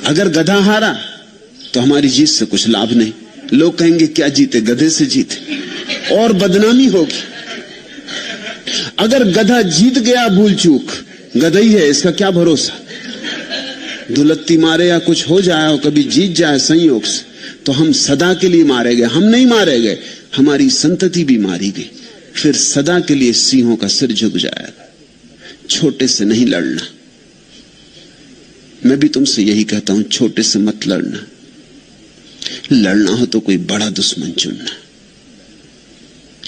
अगर गधा हारा तो हमारी जीत से कुछ लाभ नहीं, लोग कहेंगे क्या जीते, गधे से जीते, और बदनामी होगी। अगर गधा जीत गया भूल चूक, गधा ही है, इसका क्या भरोसा, दुलत्ती मारे या कुछ हो जाए और कभी जीत जाए संयोग से, तो हम सदा के लिए मारे गए। हम नहीं मारे गए, हमारी संतति भी मारी गई, फिर सदा के लिए सिंहों का सिर झुक जाएगा। छोटे से नहीं लड़ना। मैं भी तुमसे यही कहता हूं, छोटे से मत लड़ना। लड़ना हो तो कोई बड़ा दुश्मन चुनना,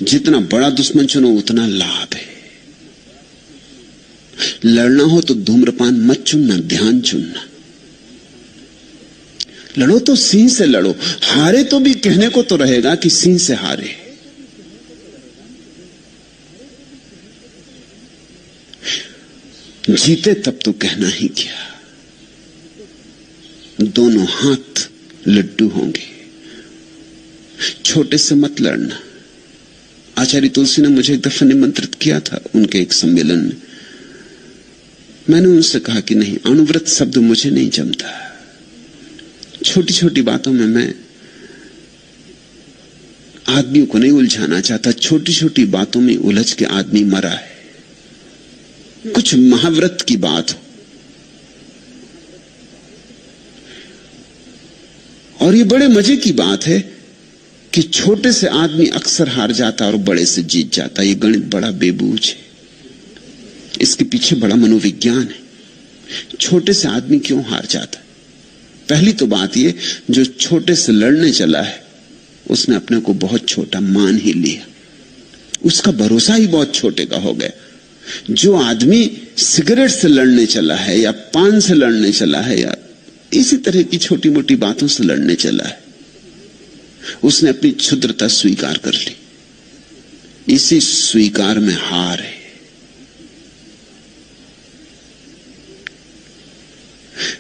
जितना बड़ा दुश्मन चुनो उतना लाभ है। लड़ना हो तो धूम्रपान मत चुनना, ध्यान चुनना। लड़ो तो सिंह से लड़ो, हारे तो भी कहने को तो रहेगा कि सिंह से हारे। जीते तब तो कहना ही क्या, दोनों हाथ लड्डू होंगे। छोटे से मत लड़ना। आचार्य तुलसी ने मुझे एक दफा निमंत्रित किया था उनके एक सम्मेलन में। मैंने उनसे कहा कि नहीं, अनुव्रत शब्द मुझे नहीं जमता। छोटी छोटी बातों में मैं आदमियों को नहीं उलझाना चाहता। छोटी छोटी बातों में उलझ के आदमी मरा है। कुछ महाव्रत की बात हो, और ये बड़े मजे की बात है कि छोटे से आदमी अक्सर हार जाता और बड़े से जीत जाता। ये गणित बड़ा बेबूझ है, इसके पीछे बड़ा मनोविज्ञान है। छोटे से आदमी क्यों हार जाता? पहली तो बात ये, जो छोटे से लड़ने चला है उसने अपने को बहुत छोटा मान ही लिया, उसका भरोसा ही बहुत छोटे का हो गया। जो आदमी सिगरेट से लड़ने चला है या पान से लड़ने चला है या इसी तरह की छोटी मोटी बातों से लड़ने चला है, उसने अपनी क्षुद्रता स्वीकार कर ली। इसी स्वीकार में हार है।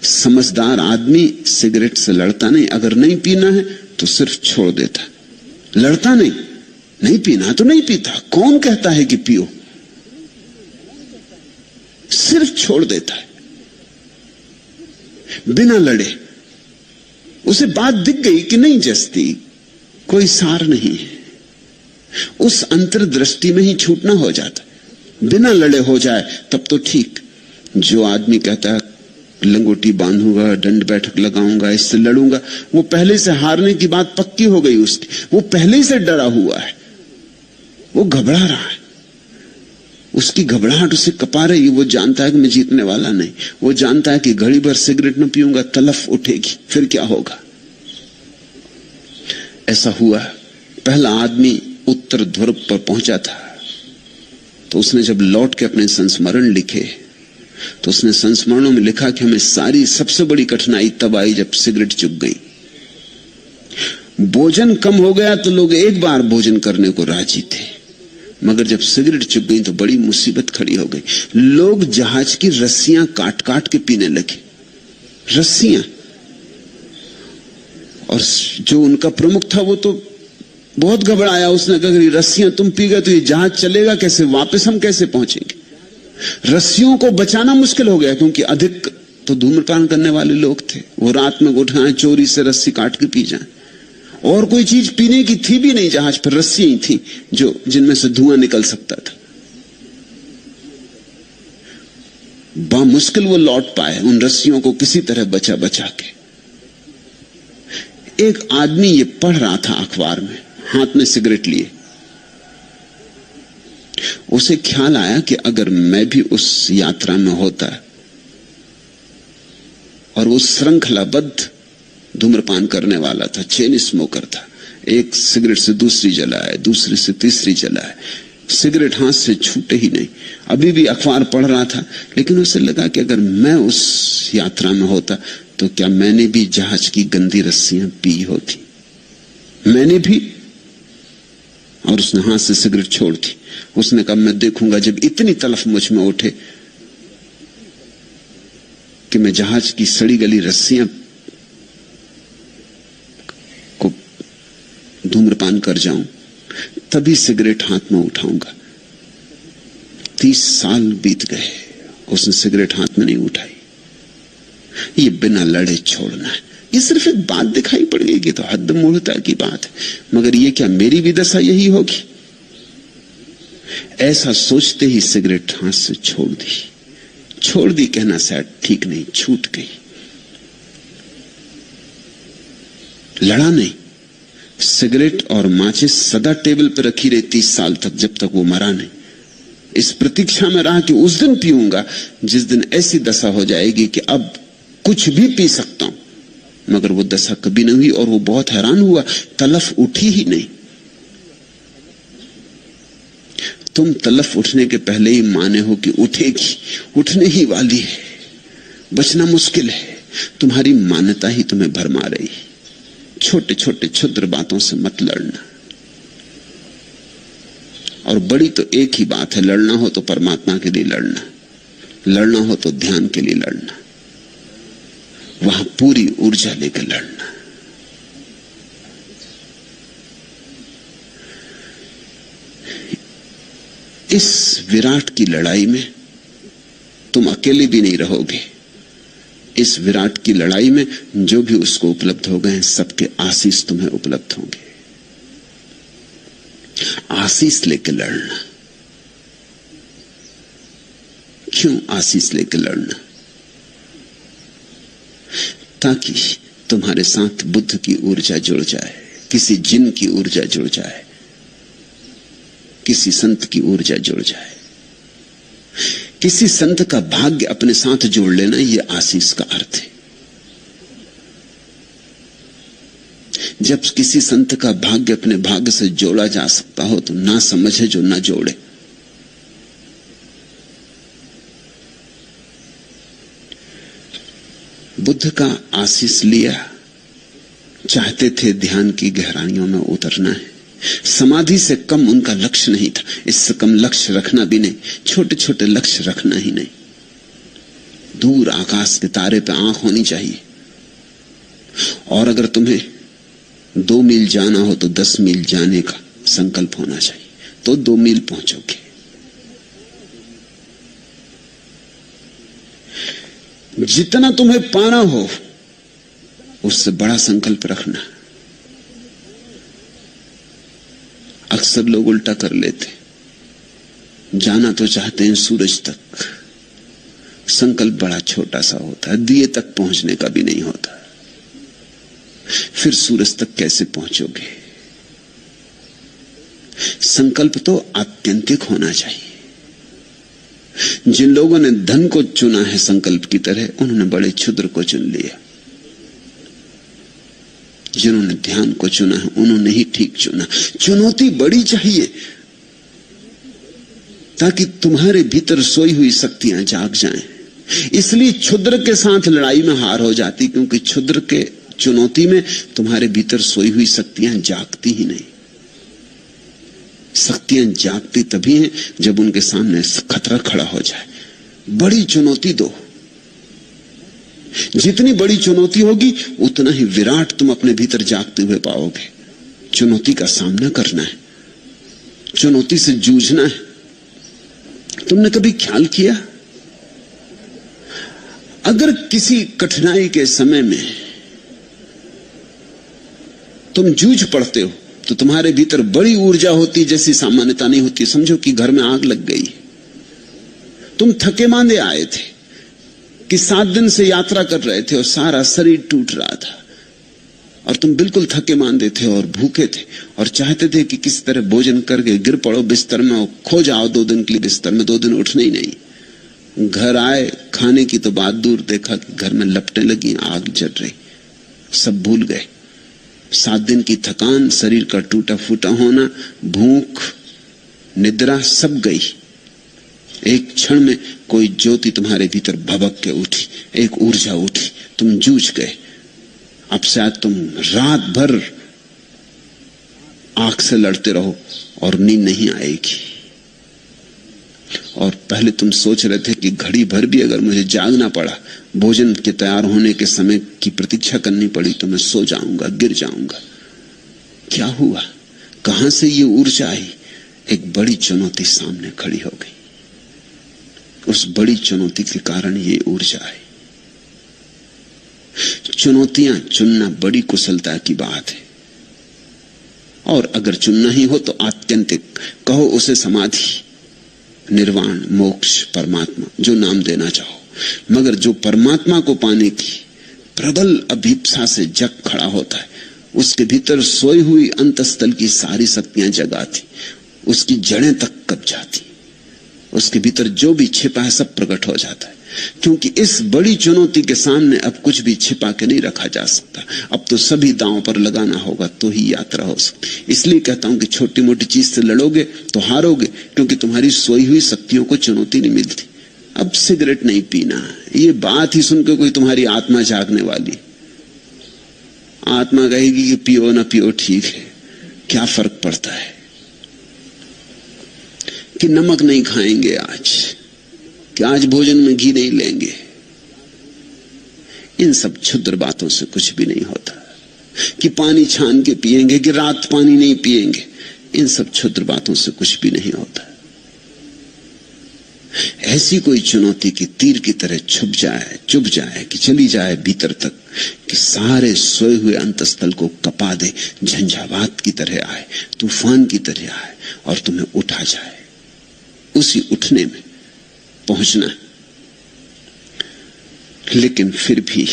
समझदार आदमी सिगरेट से लड़ता नहीं, अगर नहीं पीना है तो सिर्फ छोड़ देता, लड़ता नहीं। नहीं पीना तो नहीं पीता, कौन कहता है कि पियो, सिर्फ छोड़ देता है बिना लड़े। उसे बात दिख गई कि नहीं जस्ती, कोई सार नहीं है, उस अंतर्दृष्टि में ही छूटना हो जाता, बिना लड़े हो जाए तब तो ठीक। जो आदमी कहता है लंगोटी बांधूंगा, दंड बैठक लगाऊंगा, इससे लड़ूंगा, वो पहले से हारने की बात पक्की हो गई उसकी। वो पहले से डरा हुआ है, वो घबरा रहा है, उसकी घबराहट उसे कपा रही है। वो जानता है कि मैं जीतने वाला नहीं। वो जानता है कि घड़ी भर सिगरेट न पीऊंगा तलफ उठेगी, फिर क्या होगा। ऐसा हुआ। पहला आदमी उत्तर ध्रुव पर पहुंचा था, तो उसने जब लौट के अपने संस्मरण लिखे तो उसने संस्मरणों में लिखा कि हमें सारी सबसे बड़ी कठिनाई तब आई जब सिगरेट चुक गई। भोजन कम हो गया तो लोग एक बार भोजन करने को राजी थे, मगर जब सिगरेट चुक गई तो बड़ी मुसीबत खड़ी हो गई। लोग जहाज की रस्सियां काट काट के पीने लगे, रस्सियां। और जो उनका प्रमुख था वो तो बहुत घबराया। उसने कहा कि रस्सियां तुम पी गए तो ये जहाज चलेगा कैसे, वापस हम कैसे पहुंचेंगे। रस्सियों को बचाना मुश्किल हो गया, क्योंकि अधिक तो धूम्रपान करने वाले लोग थे। वो रात में उठाएं, चोरी से रस्सी काट के पी जाएं। और कोई चीज पीने की थी भी नहीं, जहाज पर रस्सियां ही थी जो जिनमें से धुआं निकल सकता था। बामुश्किल वो लौट पाए उन रस्सियों को किसी तरह बचा बचा के। एक आदमी ये पढ़ रहा था अखबार में, हाथ में सिगरेट लिए। उसे ख्याल आया कि अगर मैं भी उस यात्रा में होता और वो श्रृंखलाबद्ध धूम्रपान करने वाला था, चेन स्मोकर था, एक सिगरेट से दूसरी जलाए, दूसरी से तीसरी जलाए, सिगरेट हाथ से छूटे ही नहीं। अभी भी अखबार पढ़ रहा था, लेकिन उसे लगा कि अगर मैं उस यात्रा में होता तो क्या मैंने भी जहाज की गंदी रस्सियां पी होती, मैंने भी। और उसने हाथ से सिगरेट छोड़ दी। उसने कहा मैं देखूंगा जब इतनी तलफ मुझ में उठे कि मैं जहाज की सड़ी गली रस्सियां को धूम्रपान कर जाऊं, तभी सिगरेट हाथ में उठाऊंगा। 30 साल बीत गए, उसने सिगरेट हाथ में नहीं उठाई। ये बिना लड़े छोड़ना है। ये सिर्फ एक बात दिखाई पड़ेगी तो हद मूढ़ता की बात है, मगर ये क्या मेरी भी दशा यही होगी? ऐसा सोचते ही सिगरेट हाथ से छोड़ दी कहना शायद ठीक नहीं, छूट गई। लड़ा नहीं। सिगरेट और माचिस सदा टेबल पर रखी रही 30 साल तक, जब तक वो मरा नहीं। इस प्रतीक्षा में रहा कि उस दिन पीऊंगा जिस दिन ऐसी दशा हो जाएगी कि अब कुछ भी पी सकता हूं, मगर वो दशा कभी नहीं हुई और वो बहुत हैरान हुआ, तलफ उठी ही नहीं। तुम तलफ उठने के पहले ही माने हो कि उठेगी, उठने ही वाली है, बचना मुश्किल है। तुम्हारी मान्यता ही तुम्हें भरमा रही है। छोटे छोटे क्षुद्र बातों से मत लड़ना। और बड़ी तो एक ही बात है, लड़ना हो तो परमात्मा के लिए लड़ना, लड़ना हो तो ध्यान के लिए लड़ना, वहां पूरी ऊर्जा लेकर लड़ना। इस विराट की लड़ाई में तुम अकेले भी नहीं रहोगे। इस विराट की लड़ाई में जो भी उसको उपलब्ध हो गए सबके आशीष तुम्हें उपलब्ध होंगे। आशीष लेकर लड़ना। क्यों आशीष लेकर लड़ना? ताकि तुम्हारे साथ बुद्ध की ऊर्जा जुड़ जाए, किसी जिन की ऊर्जा जुड़ जाए, किसी संत की ऊर्जा जुड़ जाए। किसी संत का भाग्य अपने साथ जोड़ लेना, यह आशीष का अर्थ है। जब किसी संत का भाग्य अपने भाग्य से जोड़ा जा सकता हो तो ना समझे जो ना जोड़े। बुद्ध का आशीष लिया, चाहते थे ध्यान की गहराइयों में उतरना है। समाधि से कम उनका लक्ष्य नहीं था, इससे कम लक्ष्य रखना भी नहीं, छोटे छोटे लक्ष्य रखना ही नहीं। दूर आकाश के तारे पे आंख होनी चाहिए। और अगर तुम्हें 2 मील जाना हो तो 10 मील जाने का संकल्प होना चाहिए, तो 2 मील पहुंचोगे। जितना तुम्हें पाना हो उससे बड़ा संकल्प रखना। अक्सर लोग उल्टा कर लेते, जाना तो चाहते हैं सूरज तक, संकल्प बड़ा छोटा सा होता है, दिए तक पहुंचने का भी नहीं होता। फिर सूरज तक कैसे पहुंचोगे? संकल्प तो आत्यंतिक होना चाहिए। जिन लोगों ने धन को चुना है संकल्प की तरह, उन्होंने बड़े क्षुद्र को चुन लिया। जिन्होंने ध्यान को चुना है उन्होंने ही ठीक चुना। चुनौती बड़ी चाहिए ताकि तुम्हारे भीतर सोई हुई शक्तियां जाग जाएं। इसलिए क्षुद्र के साथ लड़ाई में हार हो जाती, क्योंकि क्षुद्र के चुनौती में तुम्हारे भीतर सोई हुई शक्तियां जागती ही नहीं। शक्तियां जागती तभी हैं जब उनके सामने खतरा खड़ा हो जाए। बड़ी चुनौती दो। जितनी बड़ी चुनौती होगी उतना ही विराट तुम अपने भीतर जागते हुए पाओगे। चुनौती का सामना करना है, चुनौती से जूझना है। तुमने कभी ख्याल किया, अगर किसी कठिनाई के समय में तुम जूझ पड़ते हो तो तुम्हारे भीतर बड़ी ऊर्जा होती जैसी सामान्यता नहीं होती। समझो कि घर में आग लग गई, तुम थके मांदे आए थे कि 7 दिन से यात्रा कर रहे थे और सारा शरीर टूट रहा था और तुम बिल्कुल थके मांदे थे और भूखे थे और चाहते थे कि किसी तरह भोजन करके गिर पड़ो बिस्तर में और खो जाओ 2 दिन के लिए बिस्तर में, 2 दिन उठने ही नहीं। घर आए, खाने की तो बात दूर, देखा कि घर में लपटें लगी, आग जल रही, सब भूल गए। 7 दिन की थकान, शरीर का टूटा फूटा होना, भूख, निद्रा सब गई। एक क्षण में कोई ज्योति तुम्हारे भीतर भभक के उठी, एक ऊर्जा उठी, तुम जूझ गए। अब शायद तुम रात भर आंख से लड़ते रहो और नींद नहीं आएगी। और पहले तुम सोच रहे थे कि घड़ी भर भी अगर मुझे जागना पड़ा, भोजन के तैयार होने के समय की प्रतीक्षा करनी पड़ी, तो मैं सो जाऊंगा, गिर जाऊंगा। क्या हुआ? कहां से ये ऊर्जा आई? एक बड़ी चुनौती सामने खड़ी हो गई। उस बड़ी चुनौती के कारण ये ऊर्जा आई। चुनौतियां चुनना बड़ी कुशलता की बात है। और अगर चुनना ही हो तो आत्यंतिक कहो उसे समाधि, निर्वाण, मोक्ष, परमात्मा, जो नाम देना चाहो। मगर जो परमात्मा को पाने की प्रबल अभिप्सा से जग खड़ा होता है, उसके भीतर सोई हुई अंतस्थल की सारी शक्तियां जगाती, उसकी जड़ें तक कब जाती, उसके भीतर जो भी छिपा है सब प्रकट हो जाता है। क्योंकि इस बड़ी चुनौती के सामने अब कुछ भी छिपा के नहीं रखा जा सकता। अब तो सभी दांव पर लगाना होगा तो ही यात्रा हो सकती। इसलिए कहता हूं कि छोटी मोटी चीज से लड़ोगे तो हारोगे, क्योंकि तुम्हारी सोई हुई शक्तियों को चुनौती नहीं मिलती। अब सिगरेट नहीं पीना, ये बात ही सुनकर कोई तुम्हारी आत्मा जागने वाली, आत्मा कहेगी कि पियो ना पियो ठीक है, क्या फर्क पड़ता है। कि नमक नहीं खाएंगे आज, कि आज भोजन में घी नहीं लेंगे, इन सब क्षुद्र बातों से कुछ भी नहीं होता। कि पानी छान के पिएंगे, कि रात पानी नहीं पिएंगे, इन सब क्षुद्र बातों से कुछ भी नहीं होता। ऐसी कोई चुनौती की तीर की तरह छुप जाए, चुभ जाए, कि चली जाए भीतर तक, कि सारे सोए हुए अंतस्थल को कपा दे, झंझावात की तरह आए, तूफान की तरह आए और तुम्हें उठा जाए। उसी उठने में पहुंचना है। लेकिन फिर भी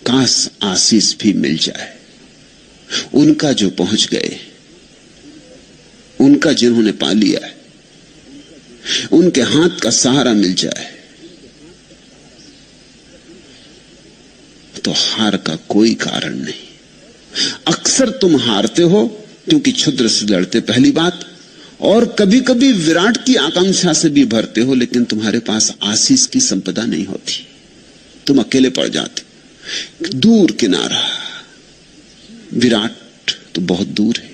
काश आशीष भी मिल जाए उनका जो पहुंच गए, उनका जिन्होंने पा लिया है, उनके हाथ का सहारा मिल जाए तो हार का कोई कारण नहीं। अक्सर तुम हारते हो क्योंकि क्षुद्र से लड़ते, पहली बात, और कभी कभी विराट की आकांक्षा से भी भरते हो, लेकिन तुम्हारे पास आशीष की संपदा नहीं होती, तुम अकेले पड़ जाते। दूर किनारा, विराट तो बहुत दूर है,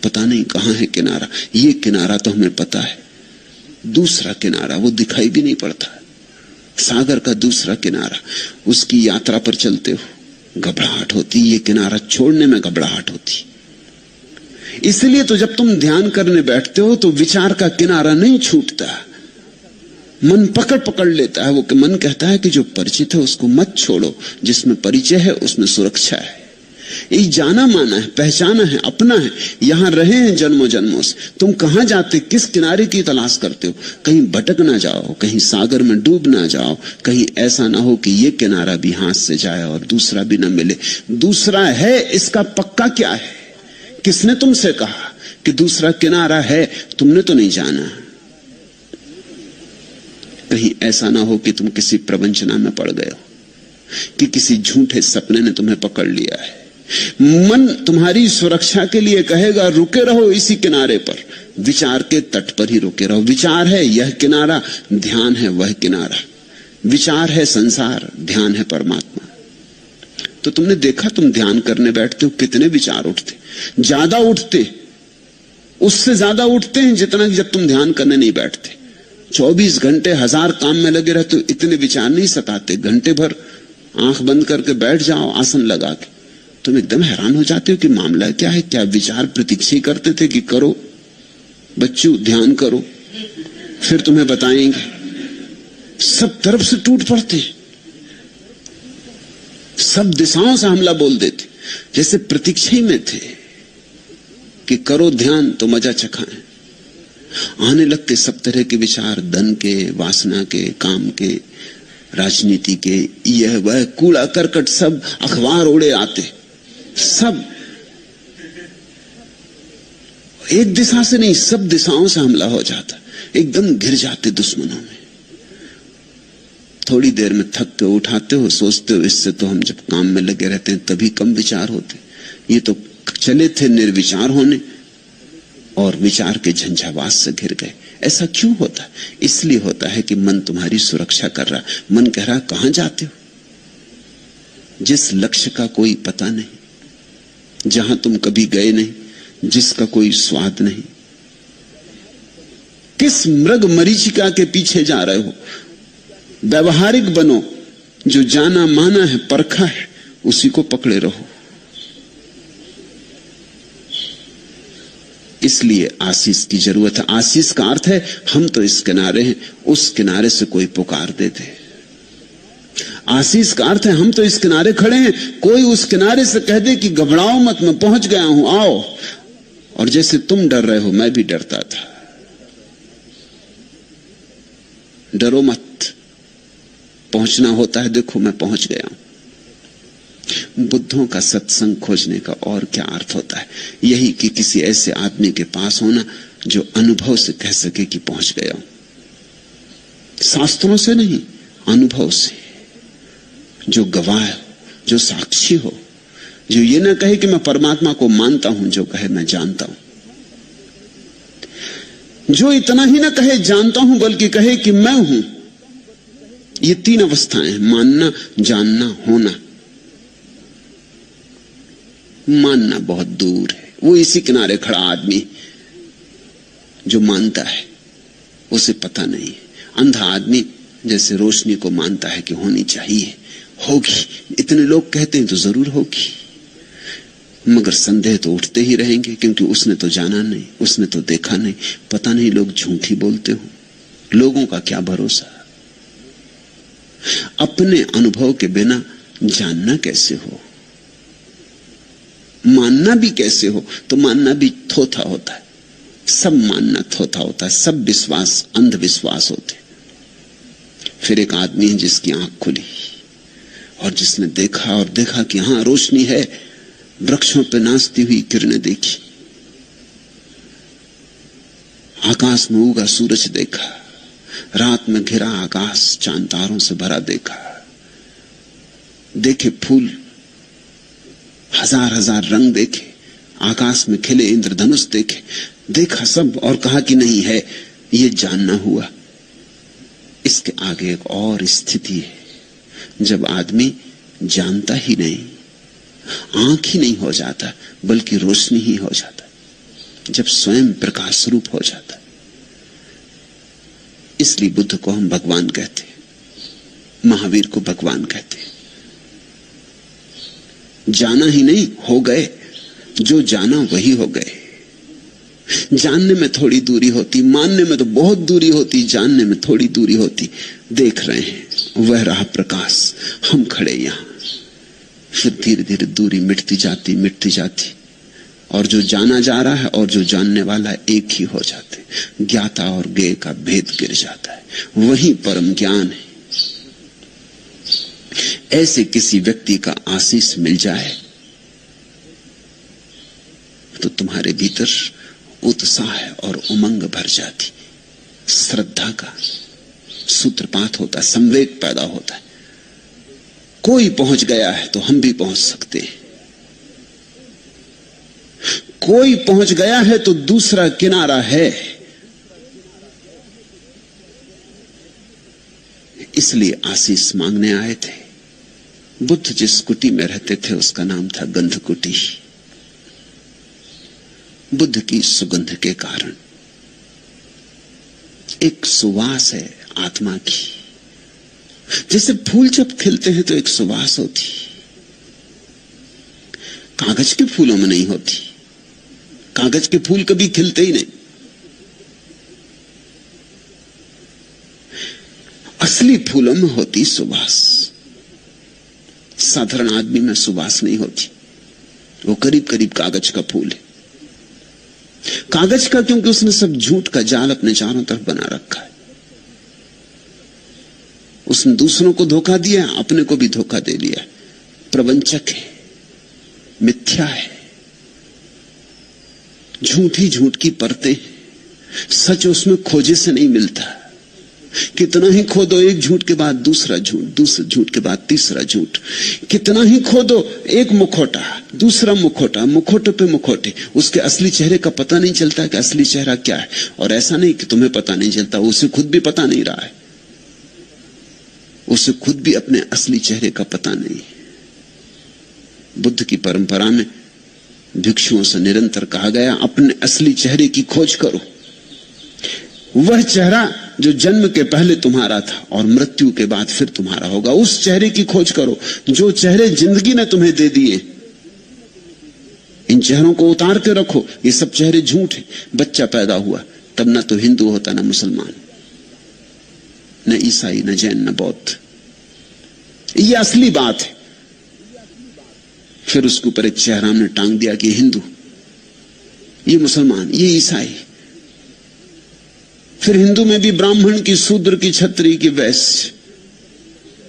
पता नहीं कहां है किनारा। ये किनारा तो हमें पता है, दूसरा किनारा वो दिखाई भी नहीं पड़ता। सागर का दूसरा किनारा, उसकी यात्रा पर चलते हो घबराहट होती, ये किनारा छोड़ने में घबराहट होती। इसलिए तो जब तुम ध्यान करने बैठते हो तो विचार का किनारा नहीं छूटता, मन पकड़ पकड़ लेता है। वो कि मन कहता है कि जो परिचित है उसको मत छोड़ो, जिसमें परिचय है उसमें सुरक्षा है, ये जाना माना है, पहचाना है, अपना है, यहां रहे हैं जन्मों जन्मों से। तुम कहां जाते, किस किनारे की तलाश करते हो? कहीं भटक ना जाओ, कहीं सागर में डूब ना जाओ, कहीं ऐसा ना हो कि ये किनारा भी हाथ से जाए और दूसरा भी ना मिले। दूसरा है इसका पक्का क्या है? किसने तुमसे कहा कि दूसरा किनारा है? तुमने तो नहीं जाना। कहीं ऐसा ना हो कि तुम किसी प्रवंचना में पड़ गए हो, कि किसी झूठे सपने ने तुम्हें पकड़ लिया है। मन तुम्हारी सुरक्षा के लिए कहेगा रुके रहो इसी किनारे पर, विचार के तट पर ही रुके रहो। विचार है यह किनारा, ध्यान है वह किनारा। विचार है संसार, ध्यान है परमात्मा। तो तुमने देखा, तुम ध्यान करने बैठते हो कितने विचार उठते, ज्यादा उठते, उससे ज्यादा उठते हैं जितना कि जब तुम ध्यान करने नहीं बैठते। 24 घंटे 1000 काम में लगे रहते हो, इतने विचार नहीं सताते। घंटे भर आंख बंद करके बैठ जाओ आसन लगा के, तुम एकदम हैरान हो जाते हो कि मामला क्या है। क्या विचार प्रतीक्षा करते थे कि करो बच्चों ध्यान करो, फिर तुम्हें बताएंगे। सब तरफ से टूट पड़ते, सब दिशाओं से हमला बोल देते, जैसे प्रतीक्षा में थे कि करो ध्यान तो मजा चखाएं। आने लगते सब तरह के विचार, धन के, वासना के, काम के, राजनीति के, यह वह कूड़ा करकट सब अखबार उड़े आते। सब एक दिशा से नहीं, सब दिशाओं से हमला हो जाता, एकदम घिर जाते दुश्मनों में। थोड़ी देर में थक के उठाते हो, सोचते हो इससे तो हम जब काम में लगे रहते हैं तभी कम विचार होते, ये तो चले थे निर्विचार होने और विचार के झंझावात से घिर गए। ऐसा क्यों होता है? इसलिए होता है कि मन तुम्हारी सुरक्षा कर रहा। मन कह रहा कहां जाते हो, जिस लक्ष्य का कोई पता नहीं, जहां तुम कभी गए नहीं, जिसका कोई स्वाद नहीं। किस मृग मरीचिका के पीछे जा रहे हो? व्यवहारिक बनो, जो जाना माना है, परखा है, उसी को पकड़े रहो। इसलिए आशीष की जरूरत है। आशीष का अर्थ है हम तो इस किनारे हैं, उस किनारे से कोई पुकार दे दे। आशीष का अर्थ है हम तो इस किनारे खड़े हैं, कोई उस किनारे से कह दे कि घबराओ मत, मैं पहुंच गया हूं, आओ। और जैसे तुम डर रहे हो मैं भी डरता था। डरो मत, पहुंचना होता है, देखो मैं पहुंच गया हूं। बुद्धों का सत्संग खोजने का और क्या अर्थ होता है? यही कि किसी ऐसे आदमी के पास होना जो अनुभव से कह सके कि पहुंच गया हूं। शास्त्रों से नहीं, अनुभव से, जो गवाह हो, जो साक्षी हो, जो ये ना कहे कि मैं परमात्मा को मानता हूं, जो कहे मैं जानता हूं। जो इतना ही ना कहे जानता हूं, बल्कि कहे कि मैं हूं। ये तीन अवस्थाएं, मानना, जानना, होना। मानना बहुत दूर है, वो इसी किनारे खड़ा आदमी जो मानता है, उसे पता नहीं है। अंधा आदमी जैसे रोशनी को मानता है कि होनी चाहिए, होगी, इतने लोग कहते हैं तो जरूर होगी, मगर संदेह तो उठते ही रहेंगे, क्योंकि उसने तो जाना नहीं, उसने तो देखा नहीं, पता नहीं लोग झूठ ही बोलते हो, लोगों का क्या भरोसा। अपने अनुभव के बिना जानना कैसे हो, मानना भी कैसे हो? तो मानना भी थोथा होता है, सब मानना थोथा होता है, सब विश्वास अंधविश्वास होते। फिर एक आदमी है जिसकी आंख खुली और जिसने देखा, और देखा कि हां रोशनी है, वृक्षों पर नाचती हुई किरणें देखी, आकाश में उगा सूरज देखा, रात में घिरा आकाश चांद तारों से भरा देखा, देखे फूल, हजार हजार रंग देखे, आकाश में खिले इंद्रधनुष देखे, देखा सब, और कहा कि नहीं है, ये जानना हुआ। इसके आगे एक और स्थिति है, जब आदमी जानता ही नहीं, आंख ही नहीं हो जाता, बल्कि रोशनी ही हो जाता, जब स्वयं प्रकाश रूप हो जाता। इसलिए बुद्ध को हम भगवान कहते, महावीर को भगवान कहते। जाना ही नहीं, हो गए, जो जाना वही हो गए। जानने में थोड़ी दूरी होती, मानने में तो बहुत दूरी होती, जानने में थोड़ी दूरी होती। देख रहे हैं वह रहा प्रकाश, हम खड़े यहां, फिर धीरे धीरे दूरी मिटती जाती, मिटती जाती, और जो जाना जा रहा है और जो जानने वाला एक ही हो जाते। ज्ञाता और ज्ञेय का भेद गिर जाता है, वही परम ज्ञान है। ऐसे किसी व्यक्ति का आशीष मिल जाए तो तुम्हारे भीतर उत्साह और उमंग भर जाती, श्रद्धा का सूत्रपात होता है, संवेग पैदा होता है। कोई पहुंच गया है तो हम भी पहुंच सकते हैं, कोई पहुंच गया है तो दूसरा किनारा है। इसलिए आशीष मांगने आए थे। बुद्ध जिस कुटी में रहते थे उसका नाम था गंध कुटी। बुद्ध की सुगंध के कारण एक सुवास है आत्मा की, जैसे फूल जब खिलते हैं तो एक सुवास होती, कागज के फूलों में नहीं होती। कागज के फूल कभी खिलते ही नहीं। असली फूलों में होती सुवास, साधारण आदमी में सुवास नहीं होती। वो करीब करीब कागज का फूल है। कागज का क्योंकि उसने सब झूठ का जाल अपने चारों तरफ बना रखा है। उसने दूसरों को धोखा दिया, अपने को भी धोखा दे लिया। प्रवंचक है, मिथ्या है, झूठ ही झूठ की परतें, सच उसमें खोजे से नहीं मिलता। कितना ही खोदो, एक झूठ के बाद दूसरा झूठ, दूसरे झूठ के बाद तीसरा झूठ। कितना ही खोदो, एक मुखौटा, दूसरा मुखौटा, मुखौटे पे मुखौटे। उसके असली चेहरे का पता नहीं चलता कि असली चेहरा क्या है। और ऐसा नहीं कि तुम्हें पता नहीं चलता, उसे खुद भी पता नहीं रहा है। उसे खुद भी अपने असली चेहरे का पता नहीं। बुद्ध की परंपरा में भिक्षुओं से निरंतर कहा गया, अपने असली चेहरे की खोज करो। वह चेहरा जो जन्म के पहले तुम्हारा था और मृत्यु के बाद फिर तुम्हारा होगा, उस चेहरे की खोज करो। जो चेहरे जिंदगी ने तुम्हें दे दिए, इन चेहरों को उतार के रखो। ये सब चेहरे झूठ है। बच्चा पैदा हुआ तब न तो हिंदू होता, न मुसलमान, न ईसाई, न जैन, न बौद्ध। ये असली बात है। फिर उसके ऊपर एक चेहरा हमने टांग दिया कि हिंदू, ये मुसलमान, ये ईसाई। फिर हिंदू में भी ब्राह्मण की, शूद्र की, क्षत्रिय की, वैश्य।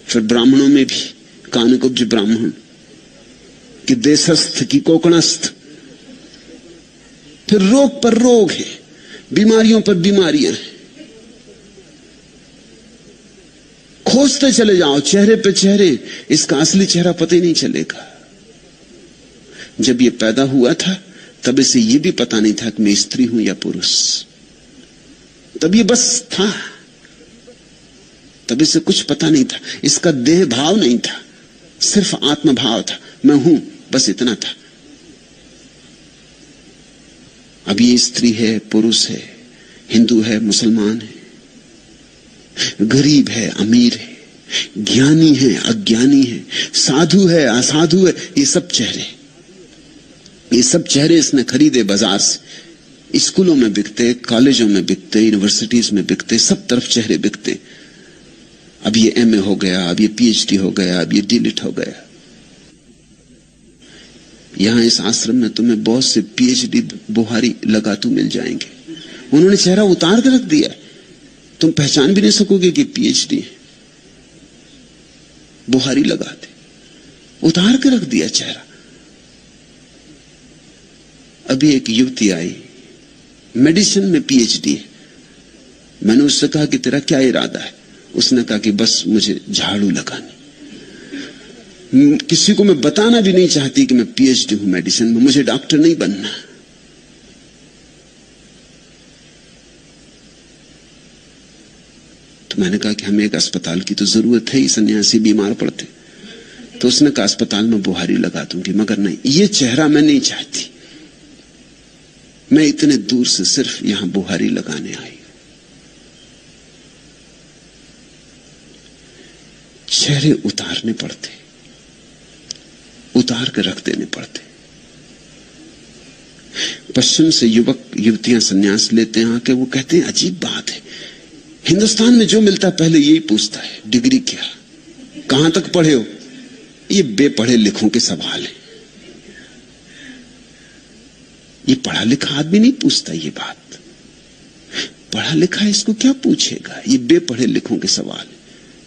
फिर ब्राह्मणों में भी कानकुब्ज ब्राह्मण कि देशस्थ की कोकणस्थ। फिर रोग पर रोग है, बीमारियों पर बीमारियां हैं। खोजते चले जाओ चेहरे पे चेहरे, इसका असली चेहरा पता ही नहीं चलेगा। जब ये पैदा हुआ था तब इसे ये भी पता नहीं था कि मैं स्त्री हूं या पुरुष। तब ये बस था, तब इसे कुछ पता नहीं था। इसका देह भाव नहीं था, सिर्फ आत्म भाव था, मैं हूं, बस इतना था। अब ये स्त्री है, पुरुष है, हिंदू है, मुसलमान है, गरीब है, अमीर है, ज्ञानी है, अज्ञानी है, साधु है, असाधु है। ये सब चेहरे, ये सब चेहरे इसने खरीदे बाजार से। स्कूलों में बिकते, कॉलेजों में बिकते, यूनिवर्सिटीज में बिकते, सब तरफ चेहरे बिकते। अब ये एमए हो गया, अब ये पीएचडी हो गया, अब ये डीलिट हो गया। यहां इस आश्रम में तुम्हें बहुत से पीएचडी बुहारी लगातू मिल जाएंगे। उन्होंने चेहरा उतार के रख दिया, तुम पहचान भी नहीं सकोगे कि पीएचडी है। बुहारी लगाते, उतार के रख दिया चेहरा। अभी एक युवती आई, मेडिसिन में पीएचडी है। मैंने उससे कहा कि तेरा क्या इरादा है? उसने कहा कि बस मुझे झाड़ू लगानी। किसी को मैं बताना भी नहीं चाहती कि मैं पीएचडी हूं मेडिसिन में, मुझे डॉक्टर नहीं बनना। तो मैंने कहा कि हमें एक अस्पताल की तो जरूरत है ही, सन्यासी बीमार पड़ते। तो उसने कहा अस्पताल में बुहारी लगा दूंगी, मगर नहीं, ये चेहरा मैं नहीं चाहती। मैं इतने दूर से सिर्फ यहां बुहारी लगाने आई। चेहरे उतारने पड़ते, उतार कर रख देने पड़ते। पश्चिम से युवक युवतियां संन्यास लेते हैं आके, वो कहते हैं अजीब बात है, हिंदुस्तान में जो मिलता है पहले यही पूछता है, डिग्री क्या, कहां तक पढ़े हो। ये बेपढ़े लिखों के सवाल है। ये पढ़ा लिखा आदमी नहीं पूछता ये बात। पढ़ा लिखा इसको क्या पूछेगा, ये बेपढ़े लिखों के सवाल है।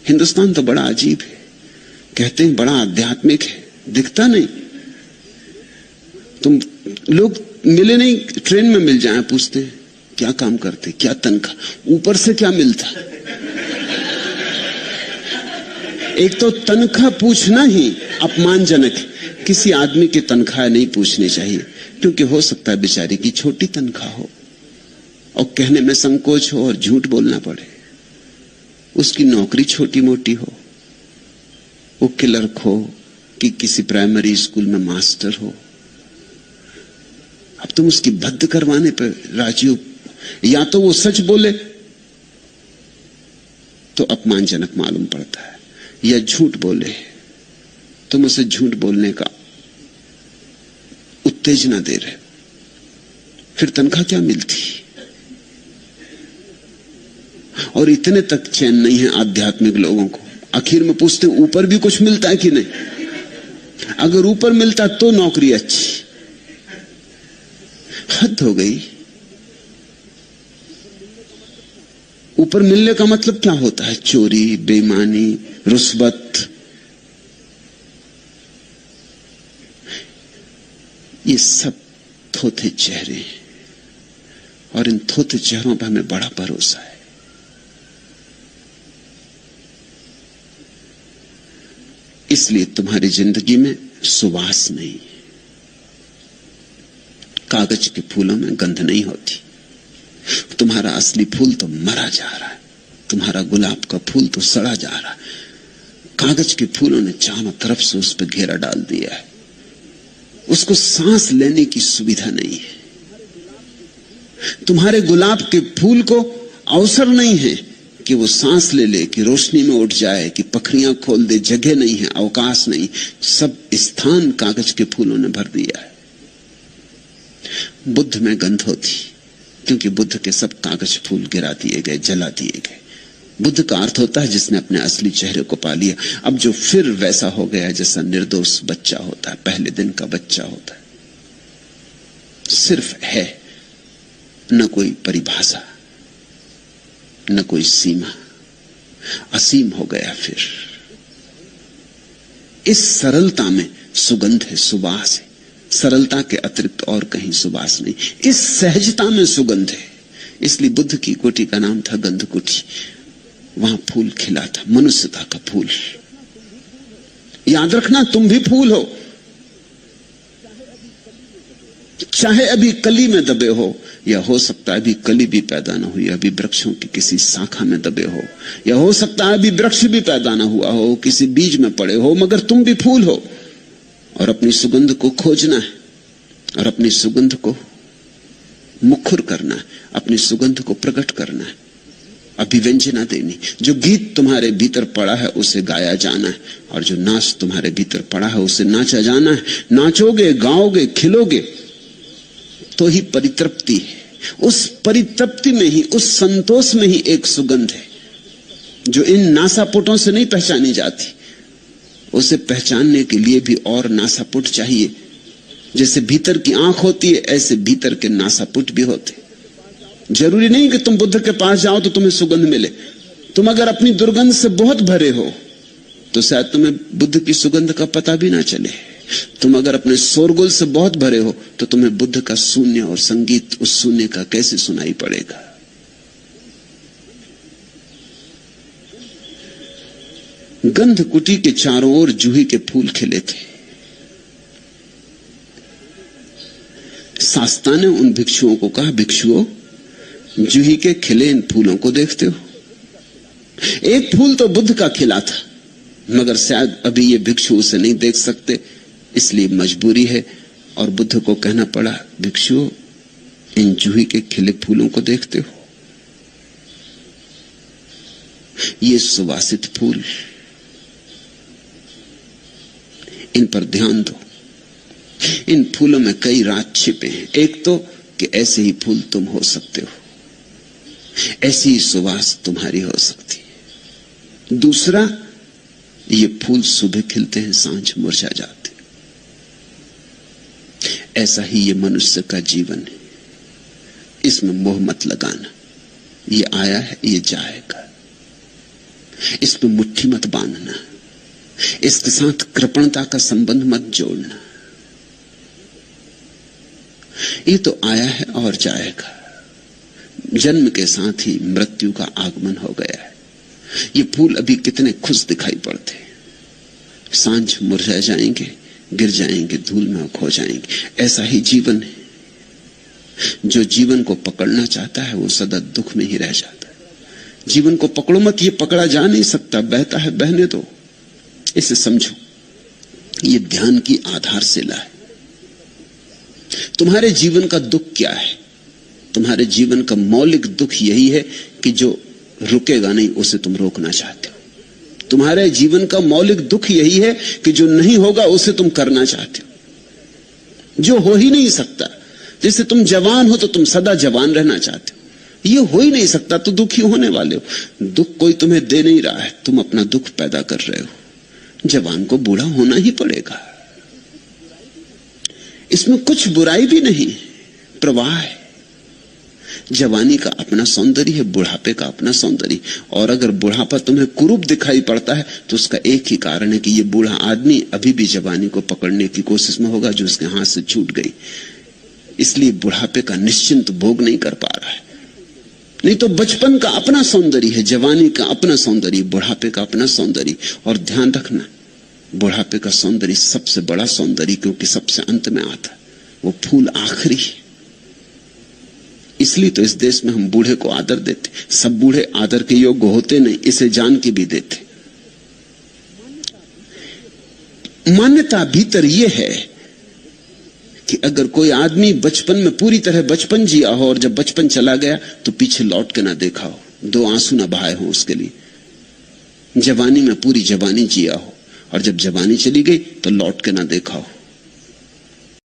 हिंदुस्तान तो बड़ा अजीब है, कहते हैं बड़ा आध्यात्मिक है, दिखता नहीं। तुम लोग मिले नहीं, ट्रेन में मिल जाए, पूछते हैं क्या काम करते, क्या तनख्वाह, ऊपर से क्या मिलता। एक तो तनख्वाह पूछना ही अपमानजनक है। किसी आदमी की तनख्वाह नहीं पूछनी चाहिए, क्योंकि हो सकता है बेचारी की छोटी तनख्वाह हो और कहने में संकोच हो और झूठ बोलना पड़े। उसकी नौकरी छोटी मोटी हो, वो क्लर्क हो कि किसी प्राइमरी स्कूल में मास्टर हो। अब तुम उसकी भद्द करवाने पर राजी हो। या तो वो सच बोले तो अपमानजनक मालूम पड़ता है, या झूठ बोले तुम उसे झूठ बोलने का उत्तेजना दे रहे, फिर तनख्वाह क्या मिलती। और इतने तक चैन नहीं है आध्यात्मिक लोगों को, आखिर में पूछते हैं ऊपर भी कुछ मिलता है कि नहीं। अगर ऊपर मिलता तो नौकरी अच्छी। हद हो गई। ऊपर मिलने का मतलब क्या होता है? चोरी, बेईमानी, रुस्वत। ये सब थोथे चेहरे हैं, और इन थोथे चेहरों पर हमें बड़ा भरोसा है। इसलिए तुम्हारी जिंदगी में सुवास नहीं, कागज के फूलों में गंध नहीं होती। तुम्हारा असली फूल तो मरा जा रहा है, तुम्हारा गुलाब का फूल तो सड़ा जा रहा है। कागज के फूलों ने चारों तरफ से उस पर घेरा डाल दिया है, उसको सांस लेने की सुविधा नहीं है। तुम्हारे गुलाब के फूल को अवसर नहीं है कि वो सांस ले ले, कि रोशनी में उठ जाए, कि पखरियां खोल दे। जगह नहीं है, अवकाश नहीं, सब स्थान कागज के फूलों ने भर दिया है। बुद्ध में गंध होती, क्योंकि बुद्ध के सब कागज फूल गिरा दिए गए, जला दिए गए। बुद्ध का अर्थ होता है जिसने अपने असली चेहरे को पा लिया। अब जो फिर वैसा हो गया जैसा निर्दोष बच्चा होता है, पहले दिन का बच्चा होता है, सिर्फ है, न कोई परिभाषा, न कोई सीमा, असीम हो गया। फिर इस सरलता में सुगंध है, सुवास है। सरलता के अतिरिक्त और कहीं सुवास नहीं, इस सहजता में सुगंध है। इसलिए बुद्ध की कुटी का नाम था गंध कुटी। वहां फूल खिला था, मनुष्यता का फूल। याद रखना, तुम भी फूल हो, चाहे अभी कली में दबे हो, या हो सकता है अभी कली भी पैदा ना हुई, अभी वृक्षों की किसी शाखा में दबे हो, या हो सकता है अभी वृक्ष भी पैदा ना हुआ हो, किसी बीज में पड़े हो, मगर तुम भी फूल हो। और अपनी सुगंध को खोजना है, और अपनी सुगंध को मुखर करना है, अपनी सुगंध को प्रकट करना है, अभिव्यंजना देनी। जो गीत तुम्हारे भीतर पड़ा है उसे गाया जाना है, और जो नाच तुम्हारे भीतर पड़ा है उसे नाचा जाना है। नाचोगे, गाओगे, खिलोगे तो ही परितृप्ति है। उस परितृप्ति में ही, उस संतोष में ही एक सुगंध है जो इन नासापुटों से नहीं पहचानी जाती। उसे पहचानने के लिए भी और नासापुट चाहिए। जैसे भीतर की आंख होती है, ऐसे भीतर के नासापुट भी होते। जरूरी नहीं कि तुम बुद्ध के पास जाओ तो तुम्हें सुगंध मिले। तुम अगर अपनी दुर्गंध से बहुत भरे हो तो शायद तुम्हें बुद्ध की सुगंध का पता भी ना चले। तुम अगर अपने शोरगुल से बहुत भरे हो तो तुम्हें बुद्ध का शून्य और संगीत उस शून्य का कैसे सुनाई पड़ेगा। गंध कुटी के चारों ओर जूही के फूल खिले थे। शास्ता ने उन भिक्षुओं को कहा, भिक्षुओं, जूही के खिले इन फूलों को देखते हो? एक फूल तो बुद्ध का खिला था, मगर शायद अभी ये भिक्षु उसे नहीं देख सकते, इसलिए मजबूरी है। और बुद्ध को कहना पड़ा, भिक्षुओं, इन जूही के खिले फूलों को देखते हो? ये सुवासित फूल, इन पर ध्यान दो। इन फूलों में कई राज छिपे हैं। एक तो कि ऐसे ही फूल तुम हो सकते हो, ऐसी ही सुवास तुम्हारी हो सकती है। दूसरा, ये फूल सुबह खिलते हैं, सांझ मुरझा जाते। ऐसा ही ये मनुष्य का जीवन है। इसमें मोह मत लगाना। ये आया है, ये जाएगा। इसमें मुट्ठी मत बांधना। इसके साथ कृपणता का संबंध मत जोड़ना। ये तो आया है और जाएगा। जन्म के साथ ही मृत्यु का आगमन हो गया है। ये फूल अभी कितने खुश दिखाई पड़ते, सांझ मुरझा जाएंगे, गिर जाएंगे, धूल में खो जाएंगे। ऐसा ही जीवन है। जो जीवन को पकड़ना चाहता है वो सदा दुख में ही रह जाता है। जीवन को पकड़ो मत, ये पकड़ा जा नहीं सकता, बहता है बहने दो। इसे समझो, ये ध्यान की आधारशिला है। तुम्हारे जीवन का दुख क्या है? तुम्हारे जीवन का मौलिक दुख यही है कि जो रुकेगा नहीं उसे तुम रोकना चाहते हो। तुम्हारे जीवन का मौलिक दुख यही है कि जो नहीं होगा उसे तुम करना चाहते हो, जो हो ही नहीं सकता। जैसे तुम जवान हो तो तुम सदा जवान रहना चाहते हो, ये हो ही नहीं सकता तो दुखी होने वाले हो। दुख कोई तुम्हें दे नहीं रहा है, तुम अपना दुख पैदा कर रहे हो। जवान को बूढ़ा होना ही पड़ेगा, इसमें कुछ बुराई भी नहीं, प्रवाह है। जवानी का अपना सौंदर्य है, बुढ़ापे का अपना सौंदर्य। और अगर बुढ़ापा तुम्हें कुरूप दिखाई पड़ता है तो उसका एक ही कारण है कि ये बूढ़ा आदमी अभी भी जवानी को पकड़ने की कोशिश में होगा जो उसके हाथ से छूट गई, इसलिए बुढ़ापे का निश्चिंत भोग नहीं कर पा रहा है। नहीं तो बचपन का अपना सौंदर्य है, जवानी का अपना सौंदर्य, बुढ़ापे का अपना सौंदर्य। और ध्यान रखना, बुढ़ापे का सौंदर्य सबसे बड़ा सौंदर्य, क्योंकि सबसे अंत में आता है। वो फूल आखिरी है। इसलिए तो इस देश में हम बूढ़े को आदर देते। सब बूढ़े आदर के योग्य होते नहीं, इसे जान के भी देते। मान्यता भीतर यह है कि अगर कोई आदमी बचपन में पूरी तरह बचपन जिया हो और जब बचपन चला गया तो पीछे लौट के ना देखा हो, दो आंसू ना बहाए हो उसके लिए। जवानी में पूरी जवानी जिया हो और जब जवानी चली गई तो लौट के ना देखा हो।